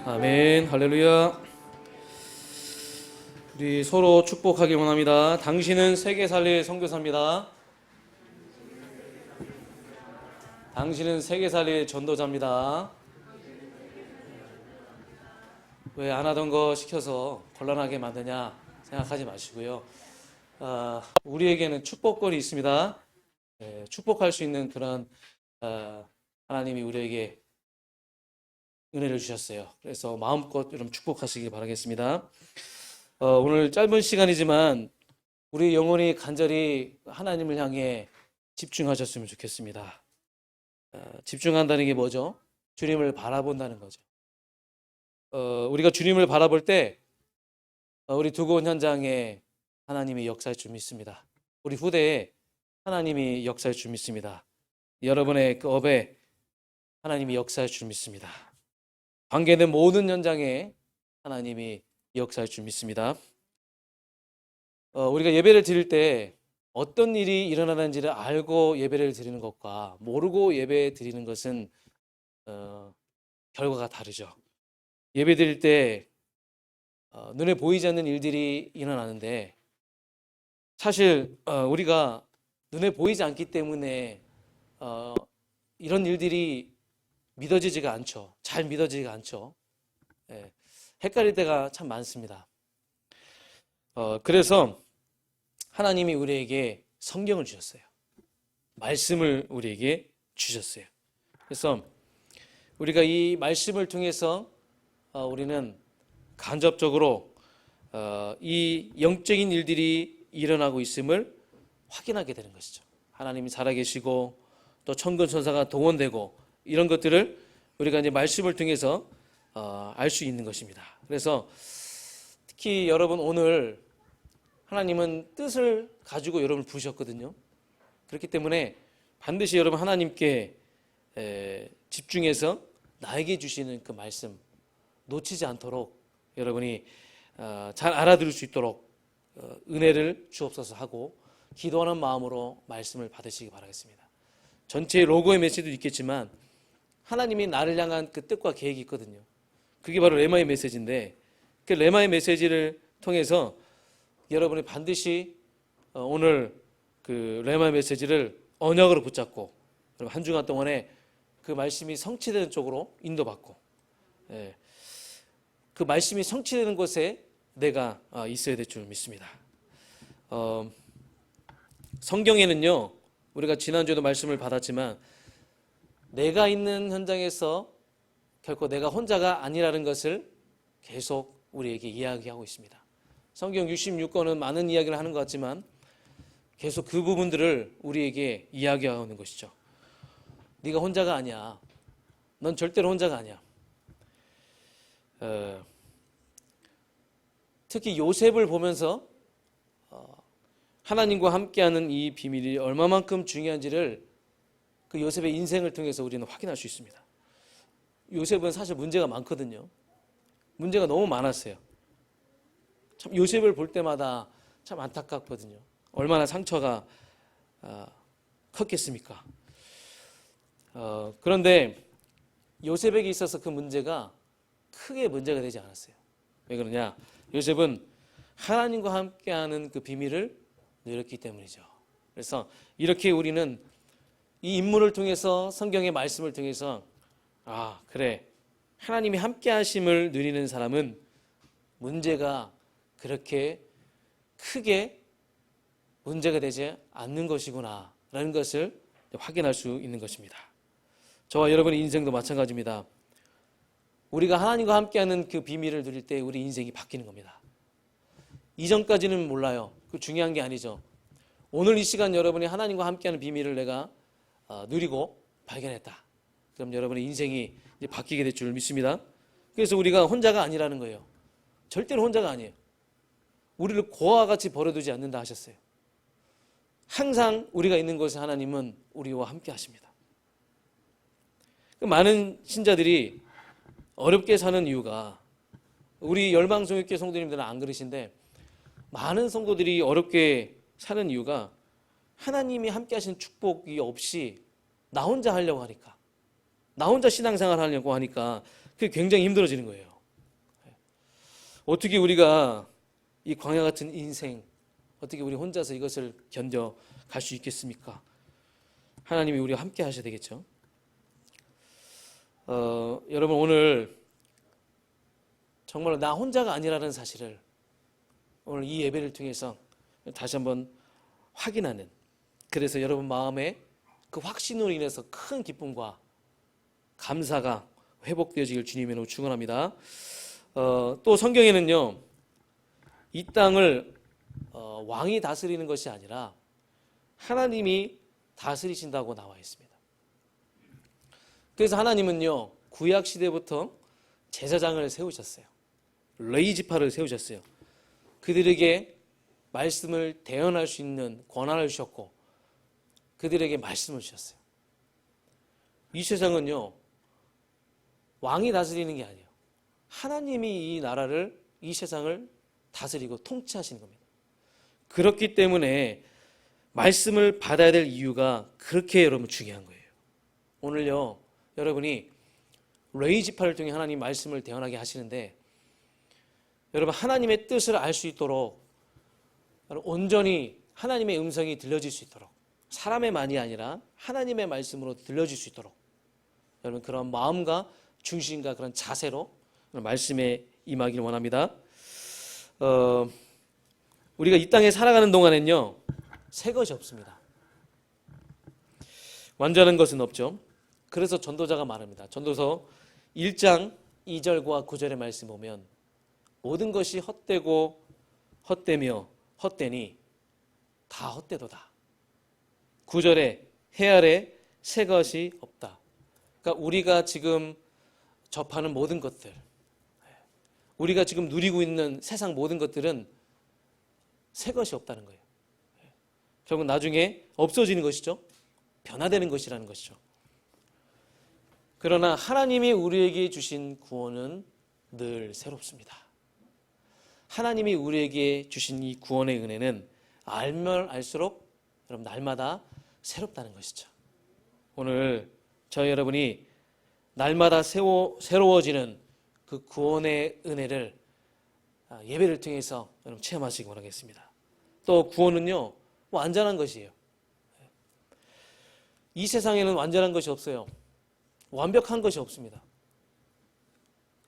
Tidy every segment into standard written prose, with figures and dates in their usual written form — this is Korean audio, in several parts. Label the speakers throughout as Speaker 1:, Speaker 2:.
Speaker 1: 아멘. 할렐루야. 우리 서로 축복하기 원합니다. 당신은 세계 살릴 선교사입니다. 당신은 세계 살릴 전도자입니다. 왜 안 하던 거 시켜서 곤란하게 만드냐 생각하지 마시고요. 우리에게는 축복권이 있습니다. 축복할 수 있는 그런 하나님이 우리에게 은혜를 주셨어요. 그래서 마음껏 여러분 축복하시기 바라겠습니다. 오늘 짧은 시간이지만 우리 영혼이 간절히 하나님을 향해 집중하셨으면 좋겠습니다. 집중한다는 게 뭐죠? 주님을 바라본다는 거죠. 우리가 주님을 바라볼 때 우리 두고 온 현장에 하나님이 역사할 줄 믿습니다. 우리 후대에 하나님이 역사할 줄 믿습니다. 여러분의 그 업에 하나님이 역사할 줄 믿습니다. 관계된 모든 현장에 하나님이 역사할 줄 믿습니다. 우리가 예배를 드릴 때 어떤 일이 일어나는지를 알고 예배를 드리는 것과 모르고 예배 드리는 것은 결과가 다르죠. 예배 드릴 때 눈에 보이지 않는 일들이 일어나는데 사실 우리가 눈에 보이지 않기 때문에 이런 일들이 믿어지지가 않죠. 잘 믿어지지가 않죠. 헷갈릴 때가 참 많습니다. 그래서 하나님이 우리에게 성경을 주셨어요. 말씀을 우리에게 주셨어요. 그래서 우리가 이 말씀을 통해서 우리는 간접적으로 이 영적인 일들이 일어나고 있음을 확인하게 되는 것이죠. 하나님이 살아계시고 또 천군 천사가 동원되고 이런 것들을 우리가 이제 말씀을 통해서 알 수 있는 것입니다. 그래서 특히 여러분 오늘 하나님은 뜻을 가지고 여러분을 부르셨거든요. 그렇기 때문에 반드시 여러분 하나님께 집중해서 나에게 주시는 그 말씀 놓치지 않도록 여러분이 잘 알아들을 수 있도록 은혜를 주옵소서 하고 기도하는 마음으로 말씀을 받으시기 바라겠습니다. 전체 로고의 메시지도 있겠지만 하나님이 나를 향한 그 뜻과 계획이 있거든요. 그게 바로 레마의 메시지인데 그 레마의 메시지를 통해서 여러분이 반드시 오늘 그 레마의 메시지를 언약으로 붙잡고 한 주간 동안에 그 말씀이 성취되는 쪽으로 인도받고 그 말씀이 성취되는 곳에 내가 있어야 될 줄 믿습니다. 성경에는요 우리가 지난주에도 말씀을 받았지만 내가 있는 현장에서 결코 내가 혼자가 아니라는 것을 계속 우리에게 이야기하고 있습니다. 성경 66권은 많은 이야기를 하는 것 같지만 계속 그 부분들을 우리에게 이야기하는 것이죠. 네가 혼자가 아니야. 넌 절대로 혼자가 아니야. 특히 요셉을 보면서 하나님과 함께하는 이 비밀이 얼마만큼 중요한지를 그 요셉의 인생을 통해서 우리는 확인할 수 있습니다. 요셉은 사실 문제가 많거든요. 문제가 너무 많았어요. 참 요셉을 볼 때마다 참 안타깝거든요. 얼마나 상처가 컸겠습니까? 그런데 요셉에게 있어서 그 문제가 크게 문제가 되지 않았어요. 왜 그러냐? 요셉은 하나님과 함께하는 그 비밀을 누렸기 때문이죠. 그래서 이렇게 우리는 이 인물을 통해서 성경의 말씀을 통해서 그래 하나님이 함께 하심을 누리는 사람은 문제가 그렇게 크게 문제가 되지 않는 것이구나 라는 것을 확인할 수 있는 것입니다. 저와 여러분의 인생도 마찬가지입니다. 우리가 하나님과 함께하는 그 비밀을 누릴 때 우리 인생이 바뀌는 겁니다. 이전까지는 몰라요. 그 중요한 게 아니죠. 오늘 이 시간 여러분이 하나님과 함께하는 비밀을 내가 누리고 발견했다. 그럼 여러분의 인생이 이제 바뀌게 될 줄 믿습니다. 그래서 우리가 혼자가 아니라는 거예요. 절대로 혼자가 아니에요. 우리를 고아와 같이 버려두지 않는다 하셨어요. 항상 우리가 있는 곳에 하나님은 우리와 함께 하십니다. 많은 신자들이 어렵게 사는 이유가 우리 열방성육교 성도님들은 안 그러신데 많은 성도들이 어렵게 사는 이유가 하나님이 함께 하시는 축복이 없이 나 혼자 하려고 하니까 나 혼자 신앙생활 하려고 하니까 그게 굉장히 힘들어지는 거예요. 어떻게 우리가 이 광야 같은 인생, 어떻게 우리 혼자서 이것을 견뎌갈 수 있겠습니까? 하나님이 우리와 함께 하셔야 되겠죠. 여러분, 오늘 정말로 나 혼자가 아니라는 사실을 오늘 이 예배를 통해서 다시 한번 확인하는, 그래서 여러분 마음에 그 확신으로 인해서 큰 기쁨과 감사가 회복되어지길 주님의 이름으로 축원합니다. 또 성경에는요, 이 땅을 왕이 다스리는 것이 아니라 하나님이 다스리신다고 나와 있습니다. 그래서 하나님은요, 구약 시대부터 제사장을 세우셨어요. 레위 지파를 세우셨어요. 그들에게 말씀을 대언할 수 있는 권한을 주셨고 그들에게 말씀을 주셨어요. 이 세상은요, 왕이 다스리는 게 아니에요. 하나님이 이 나라를, 이 세상을 다스리고 통치하시는 겁니다. 그렇기 때문에 말씀을 받아야 될 이유가 그렇게 여러분 중요한 거예요. 오늘요, 여러분이 레위 지파를 통해 하나님 말씀을 대언하게 하시는데, 여러분 하나님의 뜻을 알 수 있도록 온전히 하나님의 음성이 들려질 수 있도록, 사람의 말이 아니라 하나님의 말씀으로 들려질 수 있도록 여러분 그런 마음과 중심과 그런 자세로 말씀에 임하기를 원합니다. 우리가 이 땅에 살아가는 동안엔요, 새 것이 없습니다. 완전한 것은 없죠. 그래서 전도자가 말합니다. 전도서 1장 2절과 9절의 말씀 보면 모든 것이 헛되고 헛되며 헛되니 다 헛되도다. 9절에 해 아래 새 것이 없다. 그러니까 우리가 지금 접하는 모든 것들, 우리가 지금 누리고 있는 세상 모든 것들은 새 것이 없다는 거예요. 결국 나중에 없어지는 것이죠. 변화되는 것이라는 것이죠. 그러나 하나님이 우리에게 주신 구원은 늘 새롭습니다. 하나님이 우리에게 주신 이 구원의 은혜는 알면 알수록 여러분 날마다 새롭다는 것이죠. 오늘 저희 여러분이 날마다 새로워지는 그 구원의 은혜를 예배를 통해서 여러분 체험하시기 바라겠습니다. 또 구원은요, 완전한 것이에요. 이 세상에는 완전한 것이 없어요. 완벽한 것이 없습니다.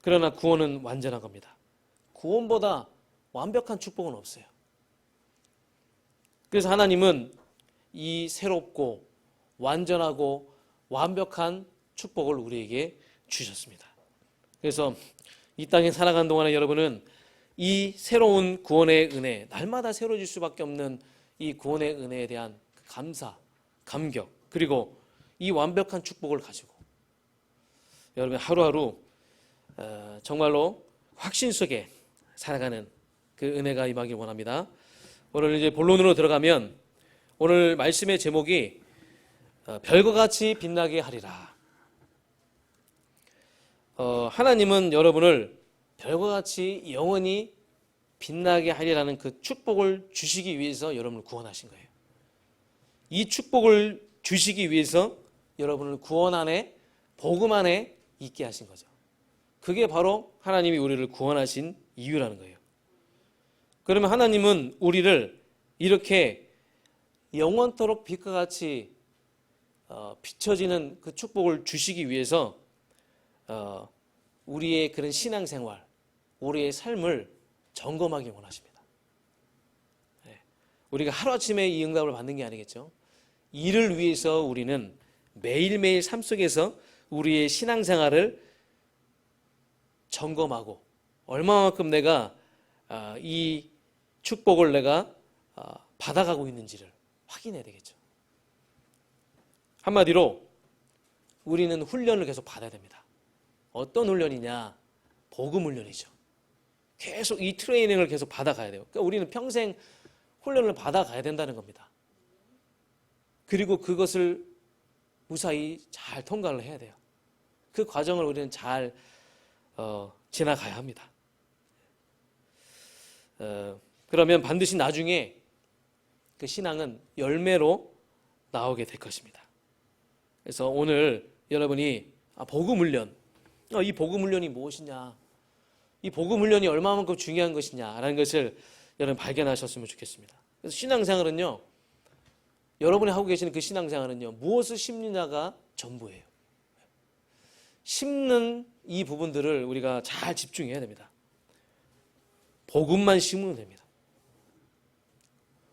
Speaker 1: 그러나 구원은 완전한 겁니다. 구원보다 완벽한 축복은 없어요. 그래서 하나님은 이 새롭고 완전하고 완벽한 축복을 우리에게 주셨습니다. 그래서 이 땅에 살아가는 동안에 여러분은 이 새로운 구원의 은혜, 날마다 새로워질 수밖에 없는 이 구원의 은혜에 대한 감사, 감격, 그리고 이 완벽한 축복을 가지고 여러분 하루하루 정말로 확신 속에 살아가는 그 은혜가 임하길 원합니다. 오늘 이제 본론으로 들어가면 오늘 말씀의 제목이 별과 같이 빛나게 하리라. 하나님은 여러분을 별과 같이 영원히 빛나게 하리라는 그 축복을 주시기 위해서 여러분을 구원하신 거예요. 이 축복을 주시기 위해서 여러분을 구원 안에, 복음 안에 있게 하신 거죠. 그게 바로 하나님이 우리를 구원하신 이유라는 거예요. 그러면 하나님은 우리를 이렇게 영원토록 빛과 같이 비춰지는 그 축복을 주시기 위해서 우리의 그런 신앙생활, 우리의 삶을 점검하기 원하십니다. 우리가 하루아침에 이 응답을 받는 게 아니겠죠. 이를 위해서 우리는 매일매일 삶 속에서 우리의 신앙생활을 점검하고 얼마만큼 내가 이 축복을 내가 받아가고 있는지를 확인해야 되겠죠. 한마디로 우리는 훈련을 계속 받아야 됩니다. 어떤 훈련이냐? 복음 훈련이죠. 계속 이 트레이닝을 계속 받아가야 돼요. 그러니까 우리는 평생 훈련을 받아가야 된다는 겁니다. 그리고 그것을 무사히 잘 통과를 해야 돼요. 그 과정을 우리는 잘 지나가야 합니다. 그러면 반드시 나중에 그 신앙은 열매로 나오게 될 것입니다. 그래서 오늘 여러분이 복음 훈련, 이 복음 훈련이 무엇이냐? 이 복음 훈련이 얼마만큼 중요한 것이냐라는 것을 여러분 발견하셨으면 좋겠습니다. 그래서 신앙생활은요, 여러분이 하고 계시는 그 신앙생활은요, 무엇을 심느냐가 전부예요. 심는 이 부분들을 우리가 잘 집중해야 됩니다. 복음만 심으면 됩니다.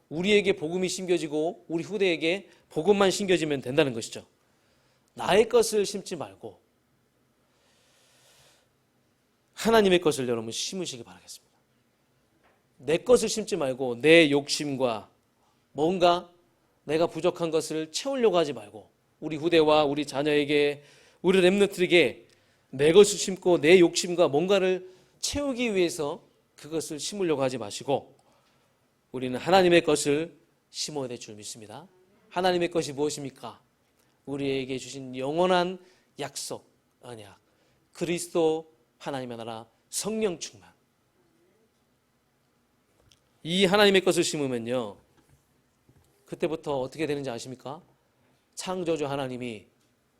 Speaker 1: 우리에게 복음이 심겨지고 우리 후대에게 복음만 심겨지면 된다는 것이죠. 나의 것을 심지 말고 하나님의 것을 여러분 심으시기 바라겠습니다. 내 것을 심지 말고 내 욕심과 뭔가 내가 부족한 것을 채우려고 하지 말고 우리 후대와 우리 자녀에게, 우리 렘넌트에게 내 것을 심고 내 욕심과 뭔가를 채우기 위해서 그것을 심으려고 하지 마시고 우리는 하나님의 것을 심어야 될 줄 믿습니다. 하나님의 것이 무엇입니까? 우리에게 주신 영원한 약속, 언약, 그리스도, 하나님의 나라, 성령 충만. 이 하나님의 것을 심으면요, 그때부터 어떻게 되는지 아십니까? 창조주 하나님이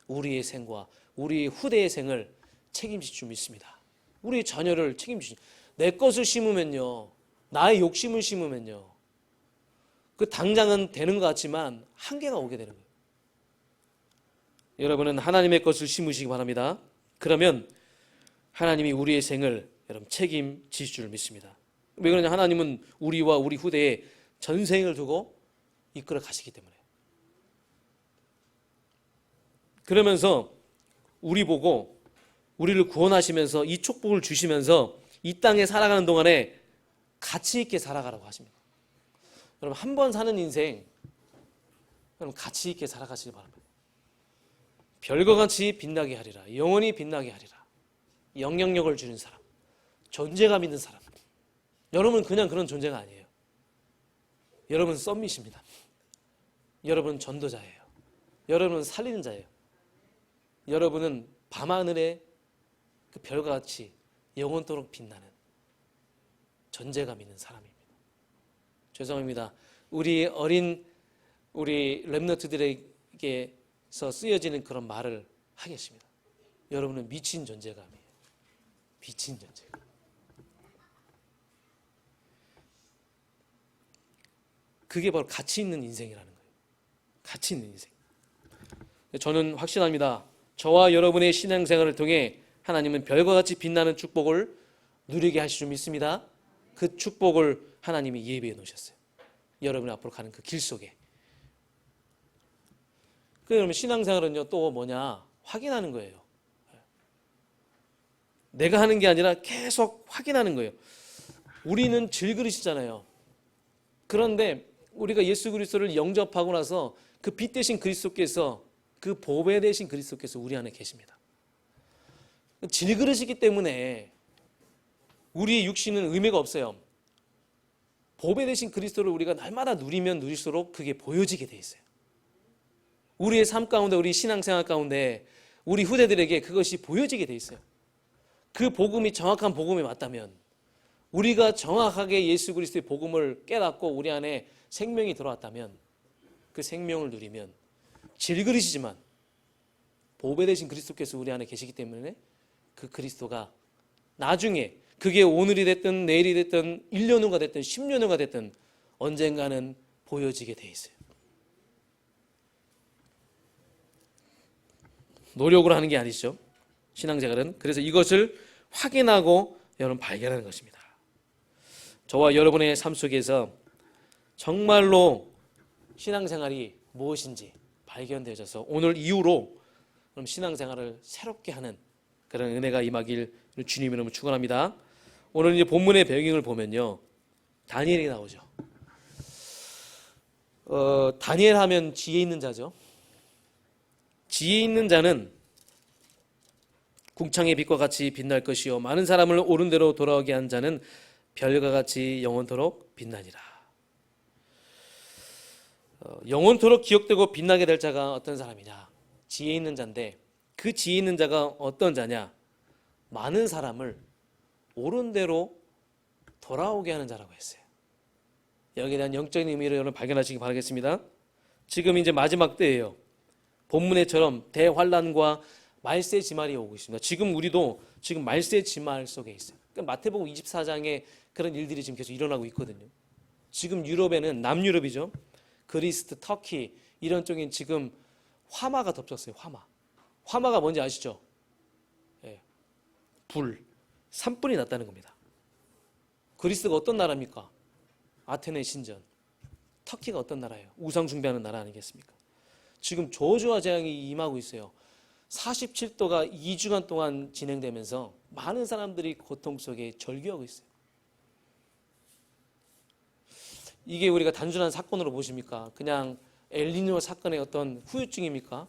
Speaker 1: 우리의 생과 우리 후대의 생을 책임질 줄 믿습니다. 우리 자녀를 책임지시. 내 것을 심으면요, 나의 욕심을 심으면요, 그 당장은 되는 것 같지만 한계가 오게 되는 거예요. 여러분은 하나님의 것을 심으시기 바랍니다. 그러면 하나님이 우리의 생을 여러분 책임지실 줄 믿습니다. 왜 그러냐? 하나님은 우리와 우리 후대에 전생을 두고 이끌어 가시기 때문에. 그러면서 우리 보고 우리를 구원하시면서 이 축복을 주시면서 이 땅에 살아가는 동안에 가치 있게 살아가라고 하십니다. 여러분, 한 번 사는 인생 여러분 가치 있게 살아가시기 바랍니다. 별과 같이 빛나게 하리라. 영원히 빛나게 하리라. 영향력을 주는 사람, 존재감 있는 사람. 여러분은 그냥 그런 존재가 아니에요. 여러분은 썸밋입니다. 여러분은 전도자예요. 여러분은 살리는 자예요. 여러분은 밤하늘의 그 별과 같이 영원토록 빛나는 존재감 있는 사람입니다. 죄송합니다. 우리 렘넌트들에게서 쓰여지는 그런 말을 하겠습니다. 여러분은 미친 존재감이에요. 미친 존재감. 그게 바로 가치 있는 인생이라는 거예요. 가치 있는 인생. 저는 확신합니다. 저와 여러분의 신앙생활을 통해 하나님은 별과 같이 빛나는 축복을 누리게 하실 줄 믿습니다. 그 축복을 하나님이 예비해 놓으셨어요. 여러분 앞으로 가는 그 길 속에. 그러면 신앙생활은요, 또 뭐냐? 확인하는 거예요. 내가 하는 게 아니라 계속 확인하는 거예요. 우리는 질그릇이잖아요. 그런데 우리가 예수 그리스도를 영접하고 나서 그 빛 대신 그리스도께서, 그 보배 대신 그리스도께서 우리 안에 계십니다. 질그릇이기 때문에 우리의 육신은 의미가 없어요. 보배 대신 그리스도를 우리가 날마다 누리면 누릴수록 그게 보여지게 돼 있어요. 우리의 삶 가운데, 우리 신앙생활 가운데 우리 후대들에게 그것이 보여지게 돼 있어요. 그 복음이 정확한 복음이 맞다면, 우리가 정확하게 예수 그리스도의 복음을 깨닫고 우리 안에 생명이 들어왔다면, 그 생명을 누리면 질그릇이지만 보배 대신 그리스도께서 우리 안에 계시기 때문에 그 그리스도가 나중에, 그게 오늘이 됐든 내일이 됐든 1년 후가 됐든 10년 후가 됐든 언젠가는 보여지게 돼 있어요. 노력으로 하는 게 아니죠, 신앙생활은. 그래서 이것을 확인하고 여러분 발견하는 것입니다. 저와 여러분의 삶 속에서 정말로 신앙생활이 무엇인지 발견되어져서 오늘 이후로 그럼 신앙생활을 새롭게 하는 그런 은혜가 임하길 주님 이름으로 축원합니다. 오늘 이제 본문의 배경을 보면요, 다니엘이 나오죠. 다니엘 하면 지혜 있는 자죠. 지혜 있는 자는 궁창의 빛과 같이 빛날 것이요 많은 사람을 옳은 대로 돌아오게 한 자는 별과 같이 영원토록 빛나니라. 영원토록 기억되고 빛나게 될 자가 어떤 사람이냐? 지혜 있는 자인데, 그 지혜 있는 자가 어떤 자냐? 많은 사람을 옳은 대로 돌아오게 하는 자라고 했어요. 여기에 대한 영적인 의미를 여러분 발견하시기 바라겠습니다. 지금 이제 마지막 때예요. 본문에처럼 대환란과 말세 지말이 오고 있습니다. 지금 우리도 지금 말세 지말 속에 있어요. 그러니까 마태복음 24장에 그런 일들이 지금 계속 일어나고 있거든요. 지금 유럽에는 남유럽이죠. 그리스, 터키 이런 쪽엔 지금 화마가 덮쳤어요. 화마가 뭔지 아시죠? 예. 불, 산불이 났다는 겁니다. 그리스가 어떤 나라입니까? 아테네 신전. 터키가 어떤 나라예요? 우상 숭배하는 나라 아니겠습니까? 지금 저주와 재앙이 임하고 있어요. 47도가 2주간 동안 진행되면서 많은 사람들이 고통 속에 절규하고 있어요. 이게 우리가 단순한 사건으로 보십니까? 그냥 엘니뇨 사건의 어떤 후유증입니까?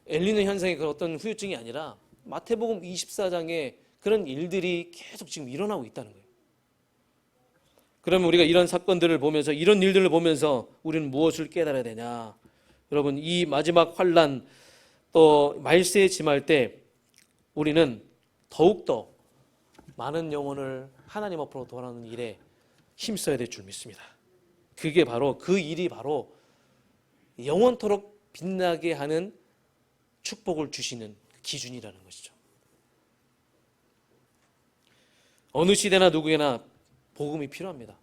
Speaker 1: 엘니뇨 현상의 그런 어떤 후유증이 아니라 마태복음 24장에 그런 일들이 계속 지금 일어나고 있다는 거예요. 그러면 우리가 이런 사건들을 보면서 이런 일들을 보면서 우리는 무엇을 깨달아야 되냐? 여러분, 이 마지막 환난 또 말세에 임할 때 우리는 더욱더 많은 영혼을 하나님 앞으로 돌아오는 일에 힘써야 될 줄 믿습니다. 그게 바로 그 일이 바로 영원토록 빛나게 하는 축복을 주시는 기준이라는 것이죠. 어느 시대나 누구에나 복음이 필요합니다.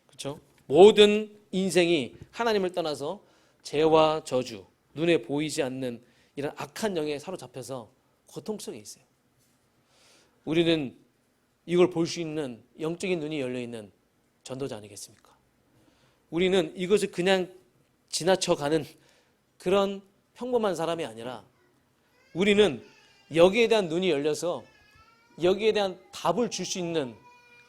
Speaker 1: 그렇죠? 모든 인생이 하나님을 떠나서 죄와 저주, 눈에 보이지 않는 이런 악한 영에 사로잡혀서 고통 속에 있어요. 우리는 이걸 볼 수 있는 영적인 눈이 열려있는 전도자 아니겠습니까? 우리는 이것을 그냥 지나쳐가는 그런 평범한 사람이 아니라 우리는 여기에 대한 눈이 열려서 여기에 대한 답을 줄 수 있는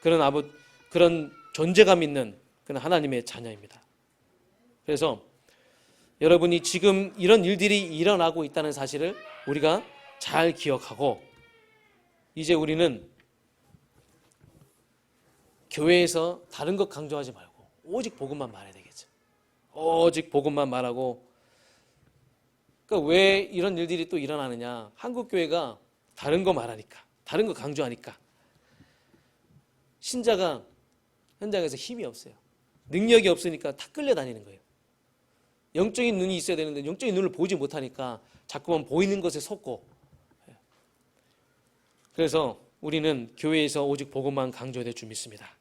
Speaker 1: 그런 존재감 있는 그런 하나님의 자녀입니다. 그래서 여러분이 지금 이런 일들이 일어나고 있다는 사실을 우리가 잘 기억하고 이제 우리는 교회에서 다른 것 강조하지 말고 오직 복음만 말해야 되겠죠. 오직 복음만 말하고 그러니까 왜 이런 일들이 또 일어나느냐. 한국 교회가 다른 거 말하니까 다른 거 강조하니까 신자가 현장에서 힘이 없어요. 능력이 없으니까 다 끌려다니는 거예요. 영적인 눈이 있어야 되는데 영적인 눈을 보지 못하니까 자꾸만 보이는 것에 속고 그래서 우리는 교회에서 오직 복음만 강조해야 될 줄 믿습니다.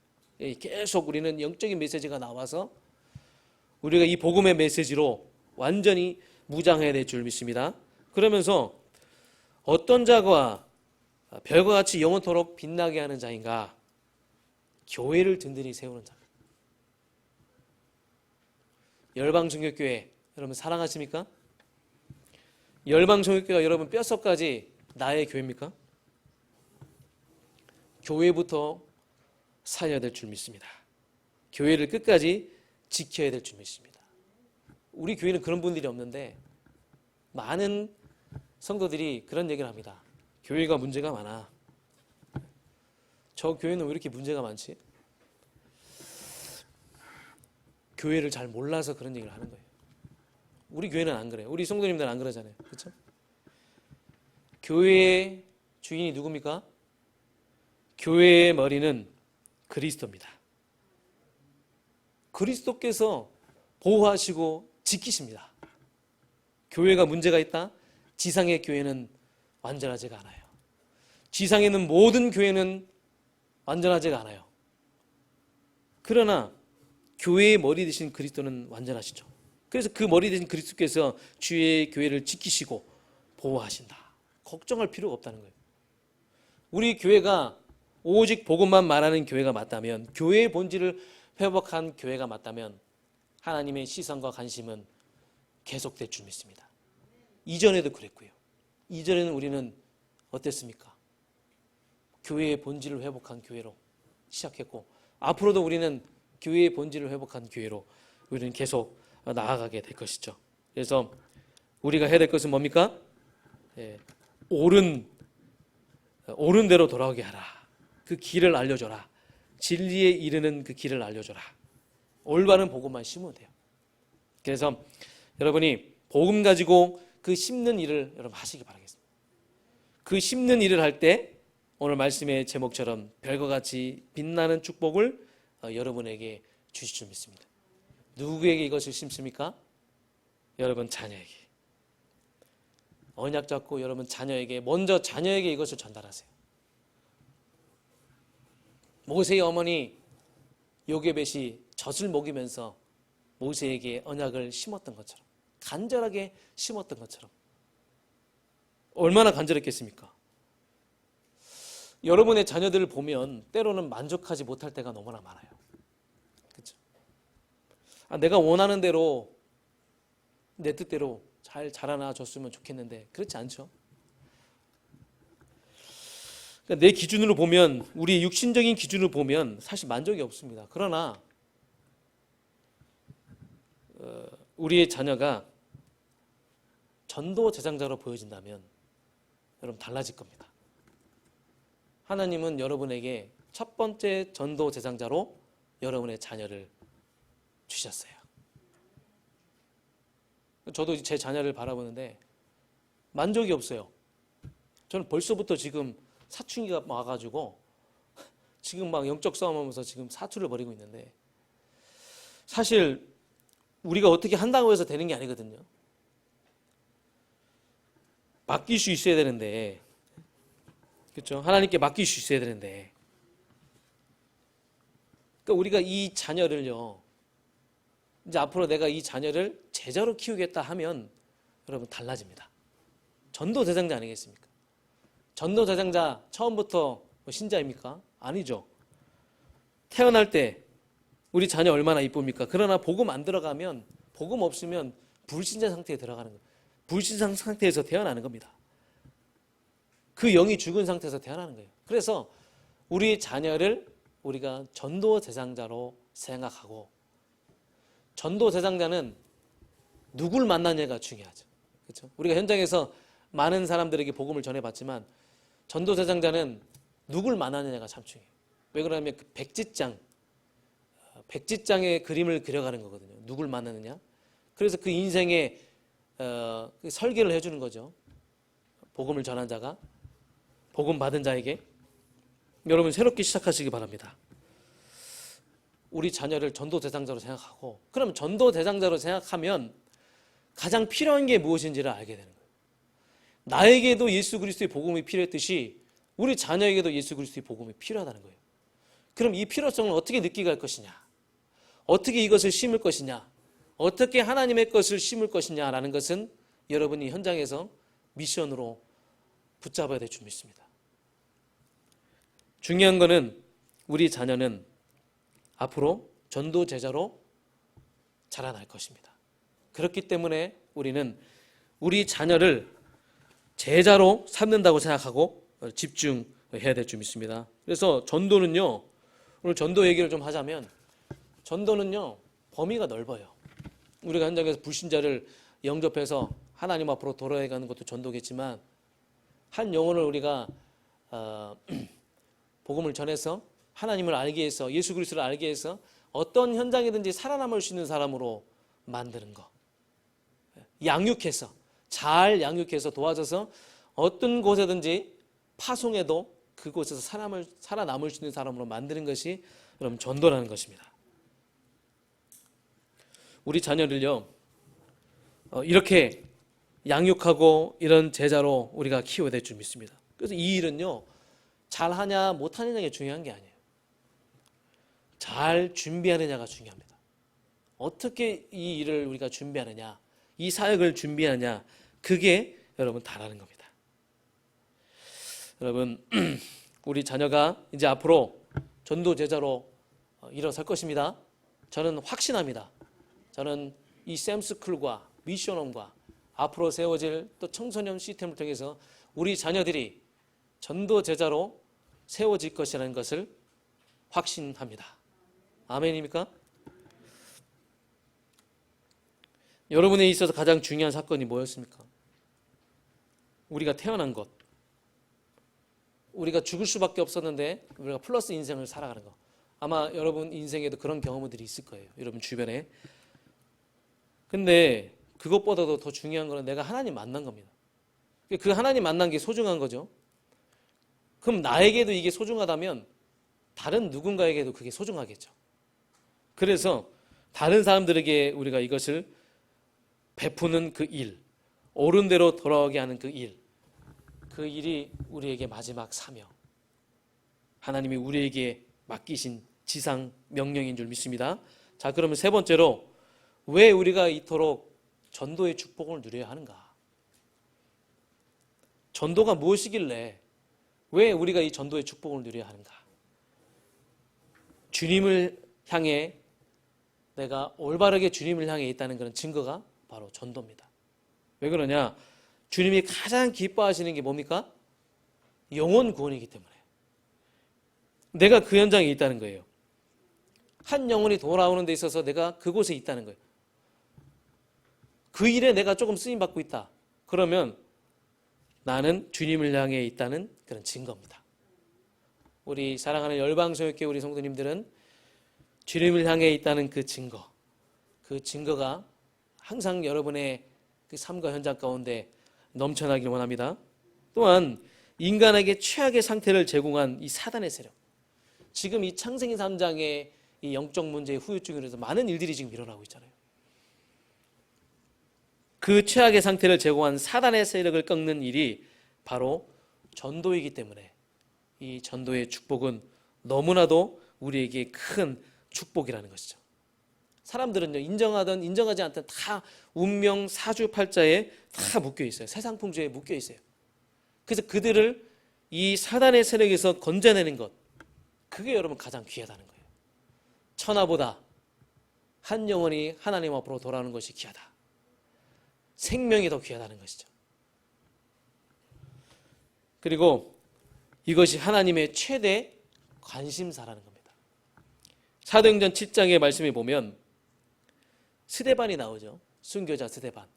Speaker 1: 계속 우리는 영적인 메시지가 나와서 우리가 이 복음의 메시지로 완전히 무장해야 될 줄 믿습니다. 그러면서 어떤 자가 별과 같이 영원토록 빛나게 하는 자인가? 교회를 든든히 세우는 자. 열방종교교회 여러분 사랑하십니까? 열방종교교회가 여러분 뼛속까지 나의 교회입니까? 교회부터 살려야 될 줄 믿습니다. 교회를 끝까지 지켜야 될 줄 믿습니다. 우리 교회는 그런 분들이 없는데 많은 성도들이 그런 얘기를 합니다. 교회가 문제가 많아. 저 교회는 왜 이렇게 문제가 많지? 교회를 잘 몰라서 그런 얘기를 하는 거예요. 우리 교회는 안 그래요. 우리 성도님들은 안 그러잖아요. 그렇죠? 교회의 주인이 누굽니까? 교회의 머리는 그리스도입니다. 그리스도께서 보호하시고 지키십니다. 교회가 문제가 있다? 지상의 교회는 완전하지가 않아요. 지상에 있는 모든 교회는 완전하지가 않아요. 그러나 교회의 머리 되신 그리스도는 완전하시죠. 그래서 그 머리 되신 그리스도께서 주의 교회를 지키시고 보호하신다. 걱정할 필요가 없다는 거예요. 우리 교회가 오직 복음만 말하는 교회가 맞다면, 교회의 본질을 회복한 교회가 맞다면 하나님의 시선과 관심은 계속될 줄 믿습니다. 이전에도 그랬고요. 이전에는 우리는 어땠습니까? 교회의 본질을 회복한 교회로 시작했고 앞으로도 우리는 교회의 본질을 회복한 교회로 우리는 계속 나아가게 될 것이죠. 그래서 우리가 해야 될 것은 뭡니까? 옳은 대로 돌아오게 하라. 그 길을 알려줘라. 진리에 이르는 그 길을 알려줘라. 올바른 복음만 심으면 돼요. 그래서 여러분이 복음 가지고 그 심는 일을 여러분 하시기 바라겠습니다. 그 심는 일을 할 때 오늘 말씀의 제목처럼 별과 같이 빛나는 축복을 여러분에게 주실 줄 믿습니다. 누구에게 이것을 심습니까? 여러분 자녀에게. 언약 잡고 여러분 자녀에게, 먼저 자녀에게 이것을 전달하세요. 모세의 어머니 요게벳이 젖을 먹이면서 모세에게 언약을 심었던 것처럼, 간절하게 심었던 것처럼, 얼마나 간절했겠습니까? 여러분의 자녀들을 보면 때로는 만족하지 못할 때가 너무나 많아요. 그렇죠? 내가 원하는 대로 내 뜻대로 잘 자라나 줬으면 좋겠는데 그렇지 않죠? 그러니까 내 기준으로 보면, 우리 육신적인 기준으로 보면 사실 만족이 없습니다. 그러나 우리의 자녀가 전도 제장자로 보여진다면 여러분 달라질 겁니다. 하나님은 여러분에게 첫 번째 전도 제장자로 여러분의 자녀를 주셨어요. 저도 제 자녀를 바라보는데 만족이 없어요. 저는 벌써부터 지금 사춘기가 와가지고 지금 막 영적 싸움하면서 지금 사투를 벌이고 있는데, 사실 우리가 어떻게 한다고 해서 되는 게 아니거든요. 맡길 수 있어야 되는데, 그렇죠? 하나님께 맡길 수 있어야 되는데, 그러니까 우리가 이 자녀를요, 이제 앞으로 내가 이 자녀를 제자로 키우겠다 하면 여러분 달라집니다. 전도 대장자 아니겠습니까? 전도 대장자 처음부터 신자입니까? 아니죠. 태어날 때 우리 자녀 얼마나 이쁩니까? 그러나 복음 안 들어가면, 복음 없으면 불신자 상태에 들어가는 거예요. 불신자 상태에서 태어나는 겁니다. 그 영이 죽은 상태에서 태어나는 거예요. 그래서 우리 자녀를 우리가 전도 대장자로 생각하고, 전도 대장자는 누굴 만나냐가 중요하죠. 그렇죠? 우리가 현장에서 많은 사람들에게 복음을 전해봤지만 전도 대장자는 누굴 만나느냐가 참 중요해요. 왜 그러냐면 그 백지장의 그림을 그려가는 거거든요. 누굴 만나느냐. 그래서 그 인생의 설계를 해주는 거죠. 복음을 전한 자가 복음 받은 자에게. 여러분 새롭게 시작하시기 바랍니다. 우리 자녀를 전도 대장자로 생각하고, 그럼 전도 대장자로 생각하면 가장 필요한 게 무엇인지를 알게 되는 거예요. 나에게도 예수 그리스도의 복음이 필요했듯이 우리 자녀에게도 예수 그리스도의 복음이 필요하다는 거예요. 그럼 이 필요성을 어떻게 느끼게 할 것이냐, 어떻게 이것을 심을 것이냐, 어떻게 하나님의 것을 심을 것이냐라는 것은 여러분이 현장에서 미션으로 붙잡아야 될 줄 믿습니다. 중요한 것은 우리 자녀는 앞으로 전도 제자로 자라날 것입니다. 그렇기 때문에 우리는 우리 자녀를 제자로 삼는다고 생각하고 집중해야 될 줄 믿습니다. 그래서 전도는요, 오늘 전도 얘기를 좀 하자면, 전도는요 범위가 넓어요. 우리가 현장에서 불신자를 영접해서 하나님 앞으로 돌아가는 것도 전도겠지만, 한 영혼을 우리가 복음을 전해서 하나님을 알게 해서, 예수 그리스도를 알게 해서 어떤 현장이든지 살아남을 수 있는 사람으로 만드는 거, 양육해서, 잘 양육해서 도와줘서 어떤 곳에든지 파송해도 그곳에서 살아남을 수 있는 사람으로 만드는 것이 여러분 전도라는 것입니다. 우리 자녀를요 이렇게 양육하고 이런 제자로 우리가 키워야 될 줄 믿습니다. 그래서 이 일은요 잘하냐 못하느냐가 중요한 게 아니에요. 잘 준비하느냐가 중요합니다. 어떻게 이 일을 우리가 준비하느냐, 이 사역을 준비하느냐, 그게 여러분 다라는 겁니다. 여러분 우리 자녀가 이제 앞으로 전도 제자로 일어설 것입니다. 저는 확신합니다. 저는 이 샘스쿨과 미션홈과 앞으로 세워질 또 청소년 시스템을 통해서 우리 자녀들이 전도 제자로 세워질 것이라는 것을 확신합니다. 아멘입니까? 여러분에 있어서 가장 중요한 사건이 뭐였습니까? 우리가 태어난 것, 우리가 죽을 수밖에 없었는데 우리가 플러스 인생을 살아가는 것. 아마 여러분 인생에도 그런 경험들이 있을 거예요. 여러분 주변에. 근데 그것보다도 더 중요한 거는 내가 하나님 만난 겁니다. 그 하나님 만난 게 소중한 거죠. 그럼 나에게도 이게 소중하다면 다른 누군가에게도 그게 소중하겠죠. 그래서 다른 사람들에게 우리가 이것을 베푸는 그 일, 옳은 대로 돌아오게 하는 그 일, 그 일이 우리에게 마지막 사명, 하나님이 우리에게 맡기신 지상 명령인 줄 믿습니다. 자, 그러면 세 번째로 왜 우리가 이토록 전도의 축복을 누려야 하는가? 전도가 무엇이길래 왜 우리가 이 전도의 축복을 누려야 하는가? 주님을 향해 내가 올바르게 주님을 향해 있다는 그런 증거가 바로 전도입니다. 왜 그러냐? 주님이 가장 기뻐하시는 게 뭡니까? 영혼 구원이기 때문에. 내가 그 현장에 있다는 거예요. 한 영혼이 돌아오는 데 있어서 내가 그곳에 있다는 거예요. 그 일에 내가 조금 쓰임받고 있다. 그러면 나는 주님을 향해 있다는 그런 증거입니다. 우리 사랑하는 열방성역교회 우리 성도님들은 주님을 향해 있다는 그 증거가 항상 여러분의 그 삶과 현장 가운데 넘쳐나길 원합니다. 또한 인간에게 최악의 상태를 제공한 이 사단의 세력, 지금 이 창세기 3장의 이 영적 문제의 후유증으로 해서 많은 일들이 지금 일어나고 있잖아요. 그 최악의 상태를 제공한 사단의 세력을 꺾는 일이 바로 전도이기 때문에 이 전도의 축복은 너무나도 우리에게 큰 축복이라는 것이죠. 사람들은요, 인정하든 인정하지 않든 다 운명 사주팔자에 다 묶여 있어요. 세상 풍조에 묶여 있어요. 그래서 그들을 이 사단의 세력에서 건져내는 것, 그게 여러분 가장 귀하다는 거예요. 천하보다 한 영혼이 하나님 앞으로 돌아오는 것이 귀하다. 생명이 더 귀하다는 것이죠. 그리고 이것이 하나님의 최대 관심사라는 겁니다. 사도행전 7장의 말씀에 보면 스데반이 나오죠. 순교자 스데반.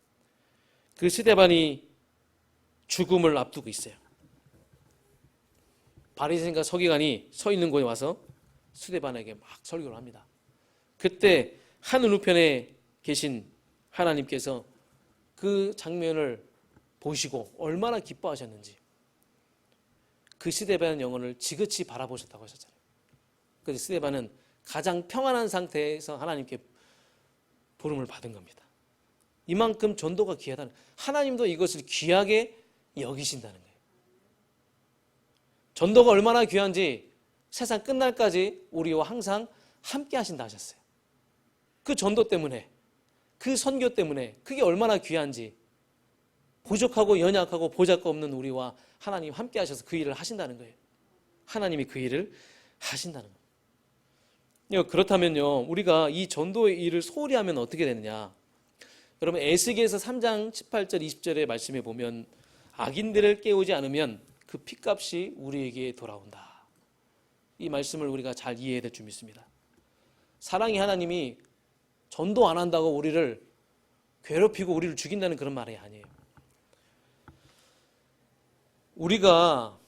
Speaker 1: 그 스데반이 죽음을 앞두고 있어요. 바리새인과 서기관이 서 있는 곳에 와서 스데반에게 막 설교를 합니다. 그때 하늘 우편에 계신 하나님께서 그 장면을 보시고 얼마나 기뻐하셨는지 그 스데반 영혼을 지그치 바라보셨다고 하셨잖아요. 그래서 스데반은 가장 평안한 상태에서 하나님께 부름을 받은 겁니다. 이만큼 전도가 귀하다는, 하나님도 이것을 귀하게 여기신다는 거예요. 전도가 얼마나 귀한지 세상 끝날까지 우리와 항상 함께 하신다 하셨어요. 그 전도 때문에, 그 선교 때문에 그게 얼마나 귀한지, 부족하고 연약하고 보잘것없는 우리와 하나님 함께 하셔서 그 일을 하신다는 거예요. 하나님이 그 일을 하신다는 거예요. 그렇다면요, 우리가 이 전도의 일을 소홀히 하면 어떻게 되느냐? 여러분, 에스겔서 3장 18절 20절의 말씀에 보면 악인들을 깨우지 않으면 그 핏값이 우리에게 돌아온다. 이 말씀을 우리가 잘 이해해야 될 줄 믿습니다. 사랑의 하나님이 전도 안 한다고 우리를 괴롭히고 우리를 죽인다는 그런 말이 아니에요. 우리가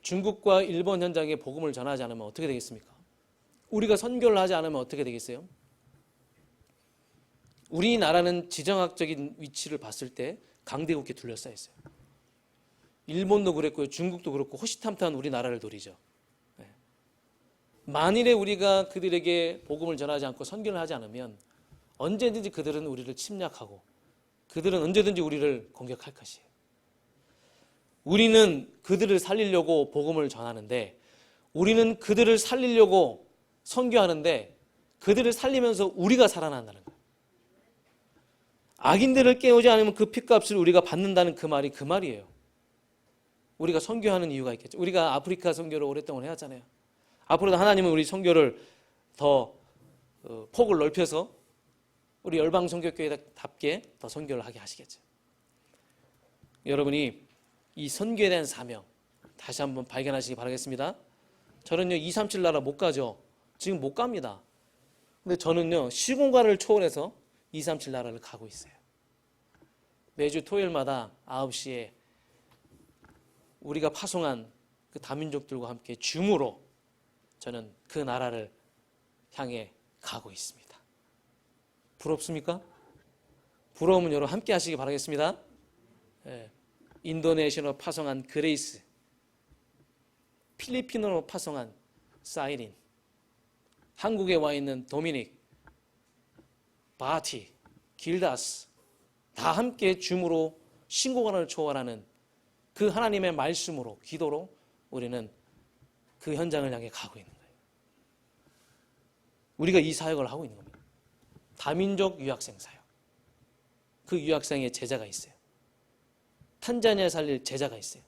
Speaker 1: 중국과 일본 현장에 복음을 전하지 않으면 어떻게 되겠습니까? 우리가 선교를 하지 않으면 어떻게 되겠어요? 우리나라는 지정학적인 위치를 봤을 때 강대국에 둘러싸여 있어요. 일본도 그랬고요, 중국도 그렇고 호시탐탐한 우리나라를 노리죠. 만일에 우리가 그들에게 복음을 전하지 않고 선교를 하지 않으면 언제든지 그들은 우리를 침략하고 그들은 언제든지 우리를 공격할 것이에요. 우리는 그들을 살리려고 복음을 전하는데, 우리는 그들을 살리려고 선교하는데 그들을 살리면서 우리가 살아난다는 거예요. 악인들을 깨우지 않으면 그 핏값을 우리가 받는다는 그 말이 그 말이에요. 우리가 선교하는 이유가 있겠죠. 우리가 아프리카 선교를 오랫동안 해왔잖아요. 앞으로도 하나님은 우리 선교를 더 폭을 넓혀서 우리 열방 선교교회답게 더 선교를 하게 하시겠죠. 여러분이 이 선교에 대한 사명 다시 한번 발견하시기 바라겠습니다. 저는요 237 나라 못 가죠. 지금 못 갑니다. 근데 저는요 시공간을 초월해서 237 나라를 가고 있어요. 매주 토요일마다 9시에 우리가 파송한 그 다민족들과 함께 줌으로 저는 그 나라를 향해 가고 있습니다. 부럽습니까? 부러우면 여러분 함께 하시기 바라겠습니다. 인도네시아로 파송한 그레이스, 필리핀으로 파송한 사이린, 한국에 와 있는 도미닉, 바티, 길다스 다 함께 줌으로 신고관을 초월하는 그 하나님의 말씀으로, 기도로 우리는 그 현장을 향해 가고 있는 거예요. 우리가 이 사역을 하고 있는 겁니다. 다민족 유학생 사역. 그 유학생의 제자가 있어요. 탄자니아 살릴 제자가 있어요.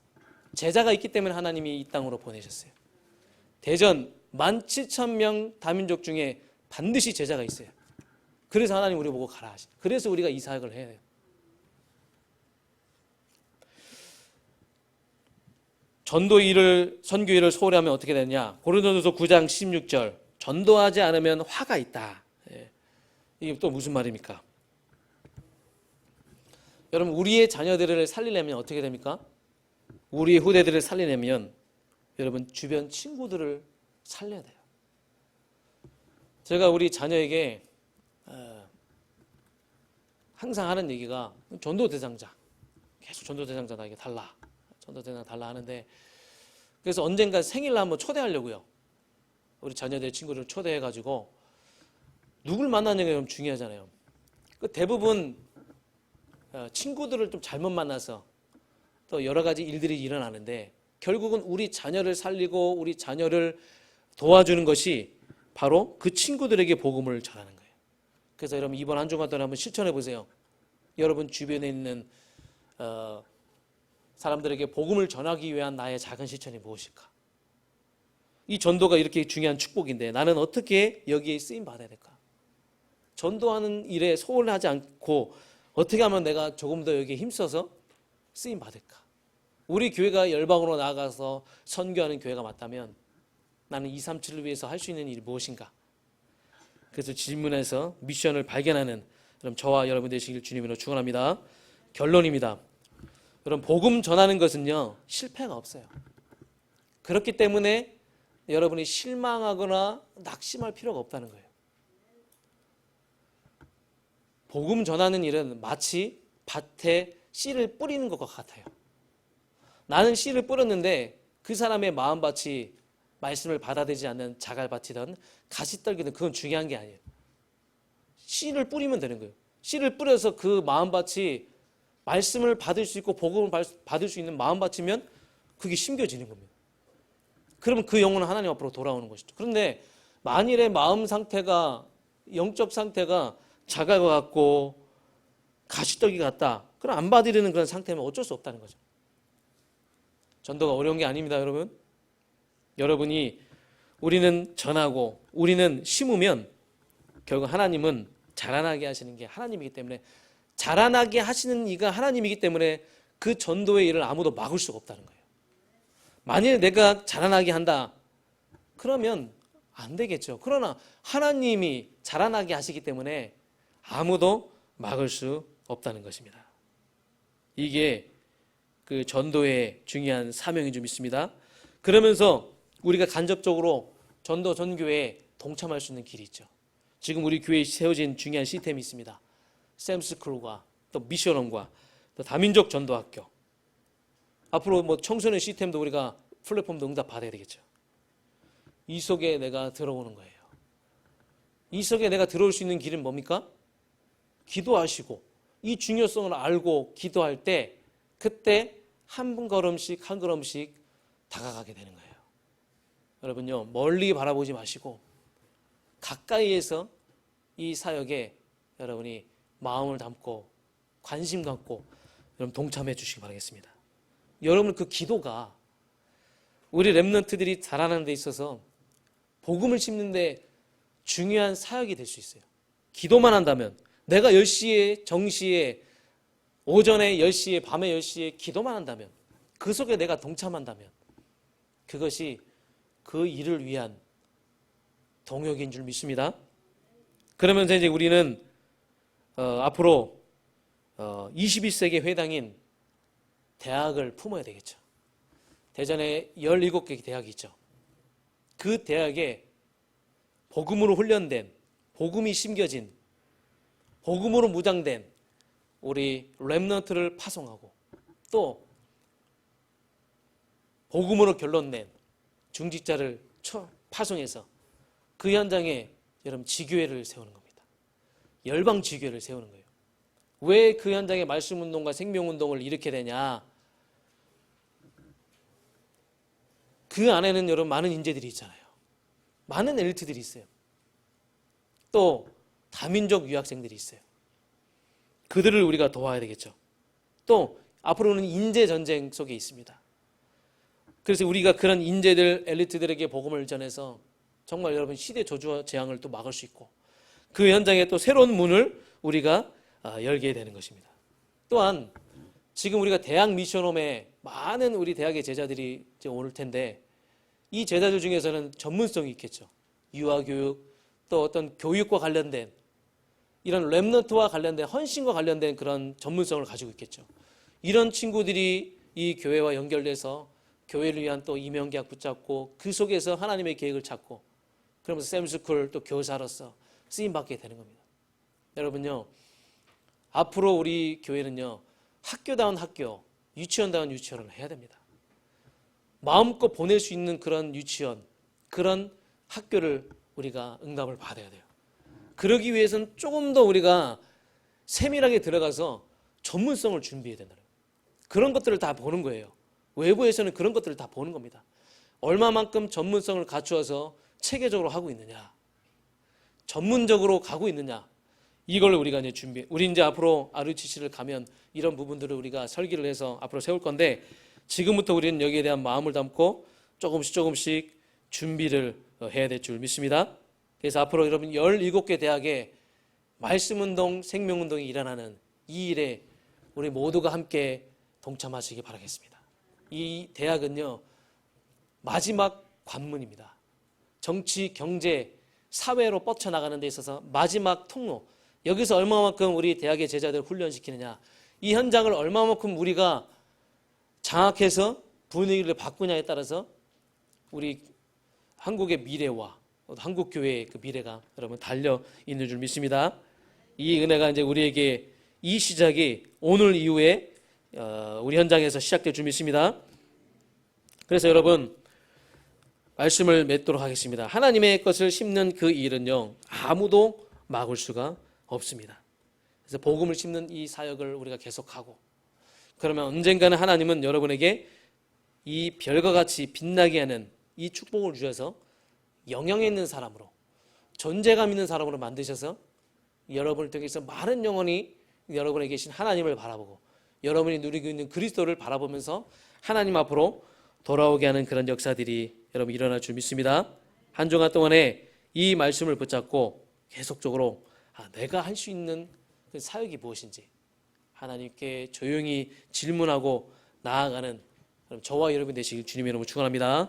Speaker 1: 제자가 있기 때문에 하나님이 이 땅으로 보내셨어요. 대전 17,000명 다민족 중에 반드시 제자가 있어요. 그래서 하나님 우리 보고 가라 하시. 그래서 우리가 이 사역을 해야 돼요. 전도 일을, 선교 일을 소홀히 하면 어떻게 되느냐? 고린도전서 9장 16절. 전도하지 않으면 화가 있다. 이게 또 무슨 말입니까? 여러분, 우리의 자녀들을 살리려면 어떻게 됩니까? 우리의 후대들을 살리려면 여러분 주변 친구들을 살려야 돼요. 제가 우리 자녀에게 항상 하는 얘기가 전도대장자, 계속 전도대장자 나에게 달라, 전도대장자 달라 하는데, 그래서 언젠가 생일날 한번 초대하려고요. 우리 자녀들 친구를 초대해가지고 누굴 만나는 게 좀 중요하잖아요. 그 대부분 친구들을 좀 잘못 만나서 또 여러 가지 일들이 일어나는데, 결국은 우리 자녀를 살리고 우리 자녀를 도와주는 것이 바로 그 친구들에게 복음을 전하는 거예요. 그래서 여러분 이번 한 주간 동안 한번 실천해 보세요. 여러분 주변에 있는 사람들에게 복음을 전하기 위한 나의 작은 실천이 무엇일까? 이 전도가 이렇게 중요한 축복인데 나는 어떻게 여기에 쓰임 받아야 될까? 전도하는 일에 소홀하지 않고 어떻게 하면 내가 조금 더 여기에 힘써서 쓰임 받을까? 우리 교회가 열방으로 나아가서 선교하는 교회가 맞다면 나는 237을 위해서 할 수 있는 일이 무엇인가? 그래서 질문에서 미션을 발견하는 그럼 저와 여러분 되시길 주님으로 축원합니다. 결론입니다. 여러분 복음 전하는 것은요 실패가 없어요. 그렇기 때문에 여러분이 실망하거나 낙심할 필요가 없다는 거예요. 복음 전하는 일은 마치 밭에 씨를 뿌리는 것과 같아요. 나는 씨를 뿌렸는데 그 사람의 마음밭이 말씀을 받아들이지 않는 자갈밭이든 가시떨기든 그건 중요한 게 아니에요. 씨를 뿌리면 되는 거예요. 씨를 뿌려서 그 마음밭이 말씀을 받을 수 있고 복음을 받을 수 있는 마음밭이면 그게 심겨지는 겁니다. 그러면 그 영혼은 하나님 앞으로 돌아오는 것이죠. 그런데 만일의 마음 상태가, 영적 상태가 자갈과 같고 가시떨기 같다, 그럼 안 받으려는 그런 상태면 어쩔 수 없다는 거죠. 전도가 어려운 게 아닙니다, 여러분. 여러분이 우리는 전하고 우리는 심으면 결국 하나님은 자라나게 하시는 게 하나님이기 때문에, 자라나게 하시는 이가 하나님이기 때문에 그 전도의 일을 아무도 막을 수가 없다는 거예요. 만일 내가 자라나게 한다 그러면 안 되겠죠. 그러나 하나님이 자라나게 하시기 때문에 아무도 막을 수 없다는 것입니다. 이게 그 전도의 중요한 사명인 줄 믿습니다. 그러면서 우리가 간접적으로 전도 전교에 동참할 수 있는 길이 있죠. 지금 우리 교회에 세워진 중요한 시스템이 있습니다. 샘스쿨과 또 미션홈과 또 다민족 전도학교. 앞으로 뭐 청소년 시스템도 우리가 플랫폼도 응답 받아야 되겠죠. 이 속에 내가 들어오는 거예요. 이 속에 내가 들어올 수 있는 길은 뭡니까? 기도하시고 이 중요성을 알고 기도할 때 그때 한 걸음씩 한 걸음씩 다가가게 되는 거예요. 여러분요, 멀리 바라보지 마시고 가까이에서 이 사역에 여러분이 마음을 담고 관심 갖고 여러분 동참해 주시기 바라겠습니다. 여러분 그 기도가 우리 렘넌트들이 자라나는 데 있어서 복음을 심는 데 중요한 사역이 될 수 있어요. 기도만 한다면, 내가 10시에 정시에 오전에 10시에 밤에 10시에 기도만 한다면, 그 속에 내가 동참한다면 그것이 그 일을 위한 동역인 줄 믿습니다. 그러면서 이제 우리는 앞으로 21세기 회당인 대학을 품어야 되겠죠. 대전에 17개 대학이 있죠. 그 대학에 복음으로 훈련된, 복음이 심겨진, 복음으로 무장된 우리 렘넌트를 파송하고 또 복음으로 결론낸 중직자를 파송해서 그 현장에 여러분 지교회를 세우는 겁니다. 열방 지교회를 세우는 거예요. 왜 그 현장에 말씀운동과 생명운동을 일으켜야 되냐? 그 안에는 여러분 많은 인재들이 있잖아요. 많은 엘리트들이 있어요. 또 다민족 유학생들이 있어요. 그들을 우리가 도와야 되겠죠. 또 앞으로는 인재 전쟁 속에 있습니다. 그래서 우리가 그런 인재들, 엘리트들에게 복음을 전해서 정말 여러분 시대 저주와 재앙을 또 막을 수 있고 그 현장에 또 새로운 문을 우리가 열게 되는 것입니다. 또한 지금 우리가 대학 미션홈에 많은 우리 대학의 제자들이 이제 올 텐데 이 제자들 중에서는 전문성이 있겠죠. 유아교육 또 어떤 교육과 관련된 이런 렘넌트와 관련된 헌신과 관련된 그런 전문성을 가지고 있겠죠. 이런 친구들이 이 교회와 연결돼서 교회를 위한 또 이명계약 붙잡고 그 속에서 하나님의 계획을 찾고 그러면서 샘스쿨 또 교사로서 쓰임받게 되는 겁니다. 여러분요, 앞으로 우리 교회는요, 학교다운 학교, 유치원다운 유치원을 해야 됩니다. 마음껏 보낼 수 있는 그런 유치원, 그런 학교를 우리가 응답을 받아야 돼요. 그러기 위해서는 조금 더 우리가 세밀하게 들어가서 전문성을 준비해야 된다는 거예요. 그런 것들을 다 보는 거예요. 외부에서는 그런 것들을 다 보는 겁니다. 얼마만큼 전문성을 갖추어서 체계적으로 하고 있느냐, 전문적으로 가고 있느냐, 이걸 우리가 이제 우리 이제 앞으로 RUTC를 가면 이런 부분들을 우리가 설계를 해서 앞으로 세울 건데 지금부터 우리는 여기에 대한 마음을 담고 조금씩 준비를 해야 될 줄 믿습니다. 그래서 앞으로 여러분 17개 대학에 말씀운동, 생명운동이 일어나는 이 일에 우리 모두가 함께 동참하시기 바라겠습니다. 이 대학은요, 마지막 관문입니다. 정치, 경제, 사회로 뻗쳐나가는 데 있어서 마지막 통로, 여기서 얼마만큼 우리 대학의 제자들을 훈련시키느냐, 이 현장을 얼마만큼 우리가 장악해서 분위기를 바꾸냐에 따라서 우리 한국의 미래와 한국 교회의 그 미래가 여러분 달려 있는 줄 믿습니다. 이 은혜가 이제 우리에게 이 시작이 오늘 이후에 우리 현장에서 시작될 줄 믿습니다. 그래서 여러분 말씀을 맺도록 하겠습니다. 하나님의 것을 심는 그 일은요, 아무도 막을 수가 없습니다. 그래서 복음을 심는 이 사역을 우리가 계속하고 그러면 언젠가는 하나님은 여러분에게 이 별과 같이 빛나게 하는 이 축복을 주셔서 영향 있는 사람으로, 존재감 있는 사람으로 만드셔서 여러분을 통해서 많은 영혼이 여러분에 계신 하나님을 바라보고 여러분이 누리고 있는 그리스도를 바라보면서 하나님 앞으로 돌아오게 하는 그런 역사들이 여러분 일어날 줄 믿습니다. 한 주간 동안에 이 말씀을 붙잡고 계속적으로 내가 할 수 있는 그 사역이 무엇인지 하나님께 조용히 질문하고 나아가는 저와 여러분 되시길 주님의 이름으로 축원합니다.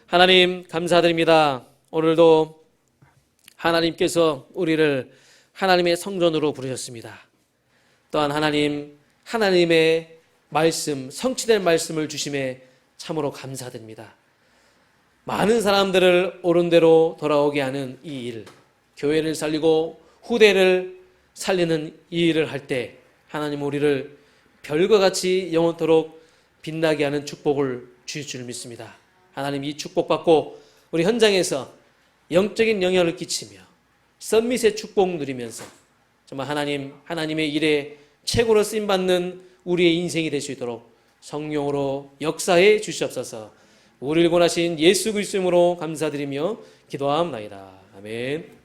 Speaker 1: 하나님 감사드립니다. 오늘도 하나님께서 우리를 하나님의 성전으로 부르셨습니다. 또한 하나님의 말씀, 성취된 말씀을 주심에 참으로 감사드립니다. 많은 사람들을 옳은 대로 돌아오게 하는 이 일, 교회를 살리고 후대를 살리는 이 일을 할 때 하나님 우리를 별과 같이 영원토록 빛나게 하는 축복을 주실 줄 믿습니다. 하나님 이 축복받고 우리 현장에서 영적인 영향을 끼치며 썸밋의 축복 누리면서 정말 하나님의 일에 최고로 쓰임받는 우리의 인생이 될 수 있도록 성령으로 역사해 주시옵소서. 우리를 권하신 예수 그리스도 이름으로 감사드리며 기도하옵나이다. 아멘.